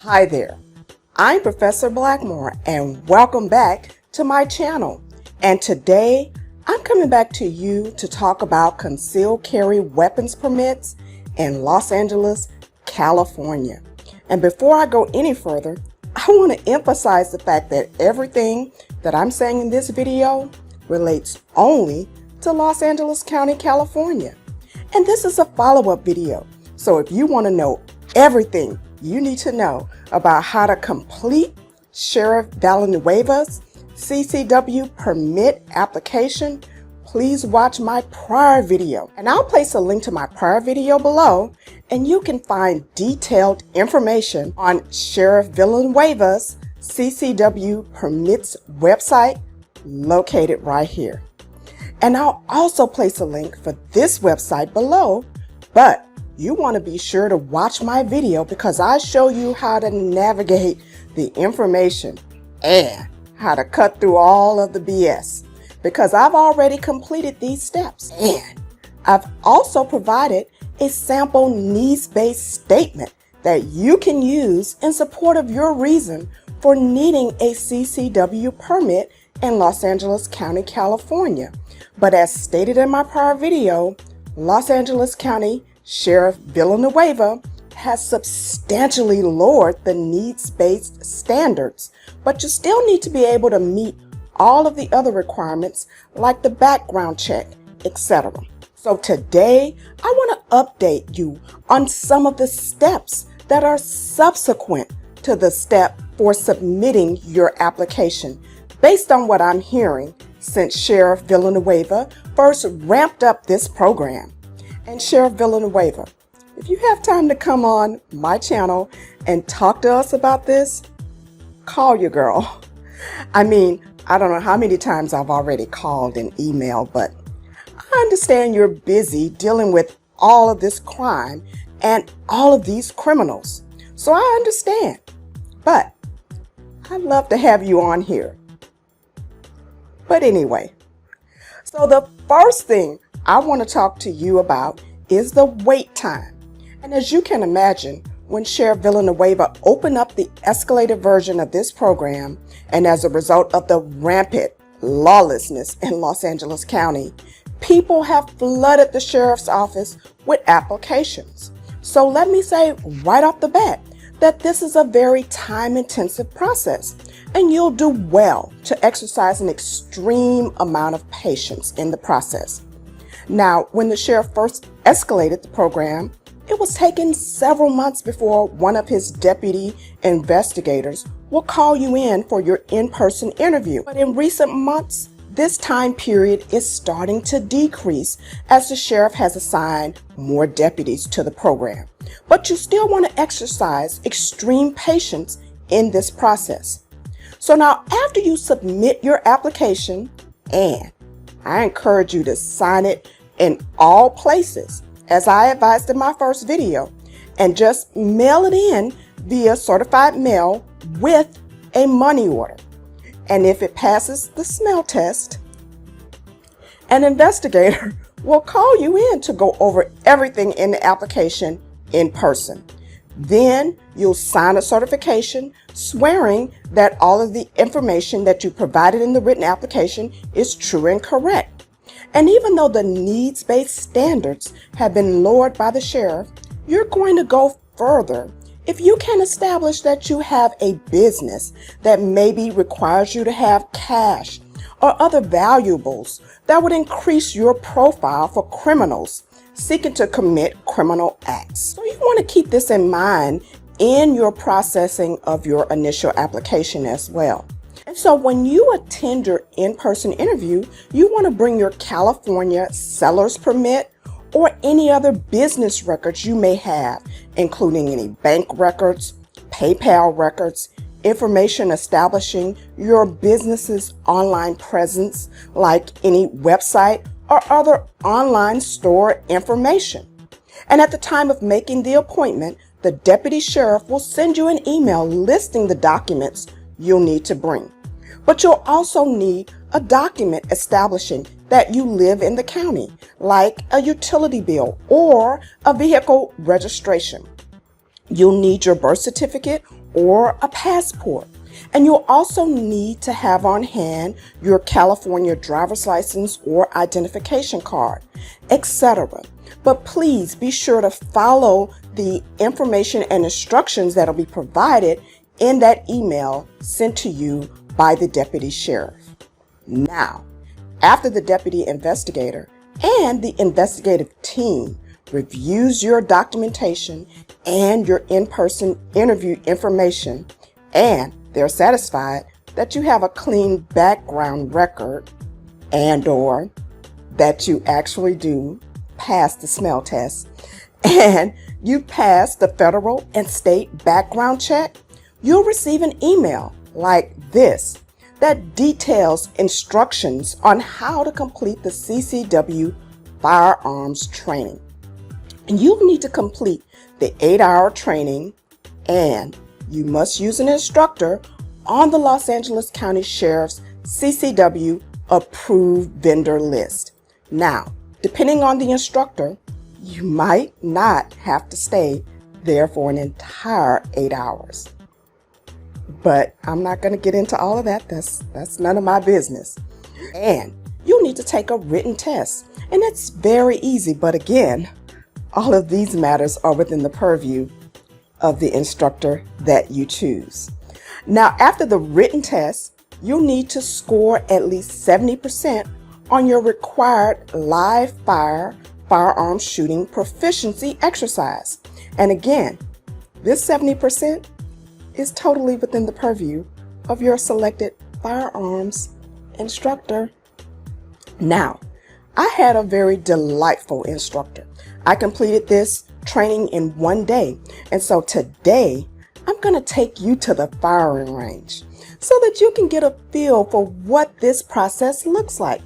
Hi there, I'm Professor Blackmore and welcome back to my channel. And today I'm coming back to you to talk about concealed carry weapons permits in Los Angeles, California. And before I go any further, I want to emphasize the fact that everything that I'm saying in this video relates only to Los Angeles County, California. And this is a follow-up video. So if you want to know everything you need to know about how to complete Sheriff Villanueva's CCW permit application, please watch my prior video. And I'll place a link to my prior video below, and you can find detailed information on Sheriff Villanueva's CCW permits website located right here. And I'll also place a link for this website below, but you want to be sure to watch my video because I show you how to navigate the information and how to cut through all of the BS, because I've already completed these steps. And I've also provided a sample needs-based statement that you can use in support of your reason for needing a CCW permit in Los Angeles County, California. But as stated in my prior video, Los Angeles County Sheriff Villanueva has substantially lowered the needs-based standards, but you still need to be able to meet all of the other requirements like the background check, etc. So today, I want to update you on some of the steps that are subsequent to the step for submitting your application based on what I'm hearing since Sheriff Villanueva first ramped up this program. And Sheriff Villanueva, if you have time to come on my channel and talk to us about this, call your girl. I mean, I don't know how many times I've already called and emailed, but I understand you're busy dealing with all of this crime and all of these criminals. So I understand, but I'd love to have you on here. But anyway, so the first thing I want to talk to you about is the wait time. And as you can imagine, when Sheriff Villanueva opened up the escalated version of this program, and as a result of the rampant lawlessness in Los Angeles County, people have flooded the sheriff's office with applications. So let me say right off the bat that this is a very time-intensive process, and you'll do well to exercise an extreme amount of patience in the process. Now, when the sheriff first escalated the program, it was taking several months before one of his deputy investigators will call you in for your in-person interview. But in recent months, this time period is starting to decrease as the sheriff has assigned more deputies to the program. But you still want to exercise extreme patience in this process. So now, after you submit your application, and I encourage you to sign it in all places, as I advised in my first video, and just mail it in via certified mail with a money order. And if it passes the smell test, an investigator will call you in to go over everything in the application in person. Then you'll sign a certification swearing that all of the information that you provided in the written application is true and correct. And even though the needs-based standards have been lowered by the sheriff, you're going to go further if you can establish that you have a business that maybe requires you to have cash or other valuables that would increase your profile for criminals seeking to commit criminal acts. So you want to keep this in mind in your processing of your initial application as well. And so when you attend your in-person interview, you want to bring your California seller's permit or any other business records you may have, including any bank records, PayPal records, information establishing your business's online presence, like any website or other online store information. And at the time of making the appointment, the deputy sheriff will send you an email listing the documents you'll need to bring. But you'll also need a document establishing that you live in the county, like a utility bill or a vehicle registration. You'll need your birth certificate or a passport. And you'll also need to have on hand your California driver's license or identification card, etc. But please be sure to follow the information and instructions that will be provided in that email sent to you by the deputy sheriff. Now, after the deputy investigator and the investigative team reviews your documentation and your in-person interview information, and they're satisfied that you have a clean background record and/or that you actually do pass the smell test and you pass the federal and state background check, you'll receive an email like this that details instructions on how to complete the CCW firearms training. And you'll need to complete the 8-hour training, and you must use an instructor on the Los Angeles County Sheriff's CCW approved vendor list. Now, depending on the instructor, you might not have to stay there for an entire 8 hours. But I'm not going to get into all of that. That's none of my business. And you'll need to take a written test. And it's very easy. But again, all of these matters are within the purview of the instructor that you choose. Now, after the written test, you'll need to score at least 70% on your required live fire firearm shooting proficiency exercise. And again, this 70% is totally within the purview of your selected firearms instructor. Now, I had a very delightful instructor. I completed this training in one day. And so today, I'm going to take you to the firing range so that you can get a feel for what this process looks like.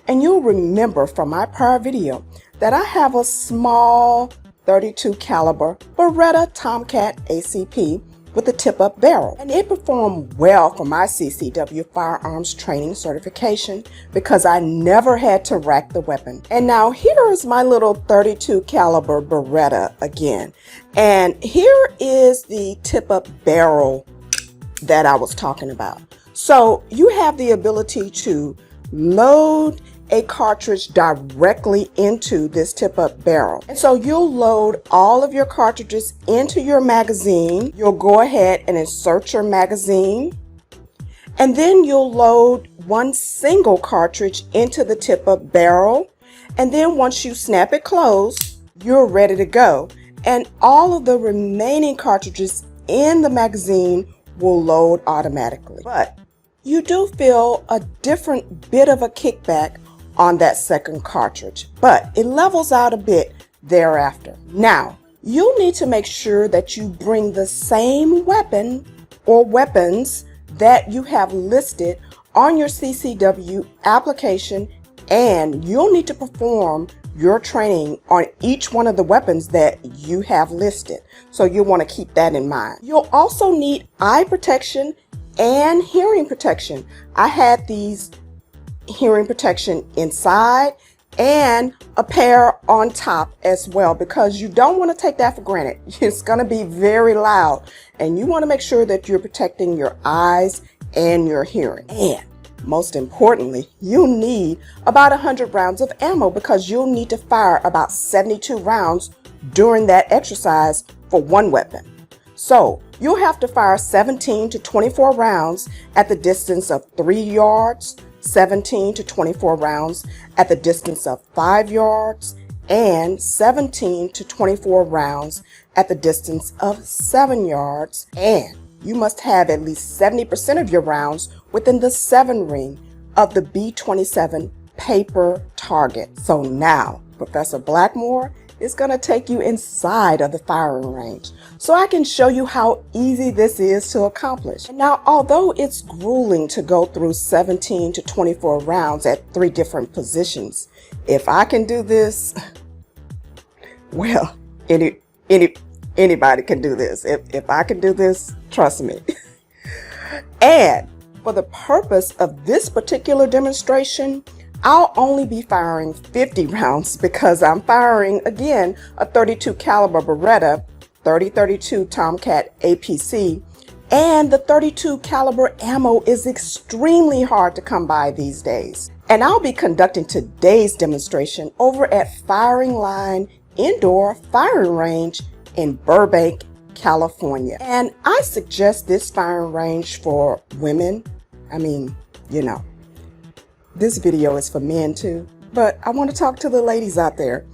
And you'll remember from my prior video that I have a small .32 caliber Beretta Tomcat ACP with a tip-up barrel. And it performed well for my CCW firearms training certification because I never had to rack the weapon. And now here is my little .32 caliber Beretta again. And here is the tip-up barrel that I was talking about. So you have the ability to load a cartridge directly into this tip-up barrel. And so you'll load all of your cartridges into your magazine. You'll go ahead and insert your magazine. And then you'll load one single cartridge into the tip-up barrel. And then once you snap it closed, you're ready to go. And all of the remaining cartridges in the magazine will load automatically. But you do feel a different bit of a kickback on that second cartridge, but it levels out a bit thereafter. Now, you'll need to make sure that you bring the same weapon or weapons that you have listed on your CCW application, and you'll need to perform your training on each one of the weapons that you have listed. So you'll want to keep that in mind. You'll also need eye protection and hearing protection. I had these hearing protection inside and a pair on top as well, because you don't want to take that for granted. It's going to be very loud, and you want to make sure that you're protecting your eyes and your hearing. And most importantly, you'll need about 100 rounds of ammo because you'll need to fire about 72 rounds during that exercise for one weapon. So you'll have to fire 17 to 24 rounds at the distance of 3 yards, 17 to 24 rounds at the distance of 5 yards, and 17 to 24 rounds at the distance of 7 yards. And you must have at least 70% of your rounds within the 7 ring of the B27 paper target. So now Professor Blackmore is going to take you inside of the firing range so I can show you how easy this is to accomplish. Now, although it's grueling to go through 17 to 24 rounds at 3 different positions, if I can do this, well, anybody can do this. If I can do this, trust me. And for the purpose of this particular demonstration, I'll only be firing 50 rounds because I'm firing, again, a .32 caliber Beretta 30-32 Tomcat APC And the .32 caliber ammo is extremely hard to come by these days. And I'll be conducting today's demonstration over at Firing Line Indoor Firing Range in Burbank, California. And I suggest this firing range for women. I mean, you know, this video is for men too, but I want to talk to the ladies out there.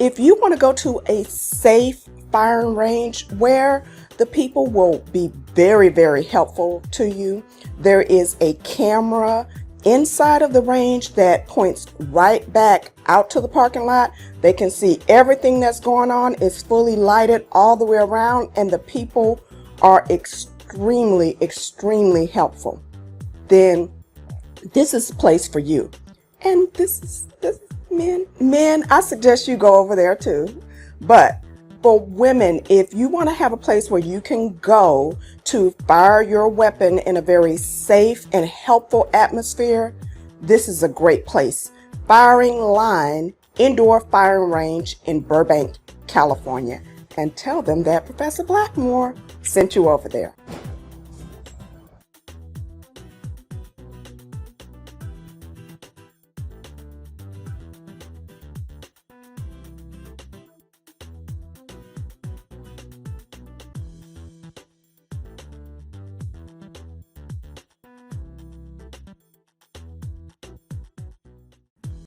If you want to go to a safe firing range where the people will be very, very helpful to you, there is a camera inside of the range that points right back out to the parking lot. They can see everything that's going on. It's fully lighted all the way around, and the people are extremely, extremely helpful. Then this is the place for you. And this men, I suggest you go over there too. But for women, if you want to have a place where you can go to fire your weapon in a very safe and helpful atmosphere, this is a great place. Firing Line Indoor Firing Range in Burbank, California. And tell them that Professor Blackmore sent you over there.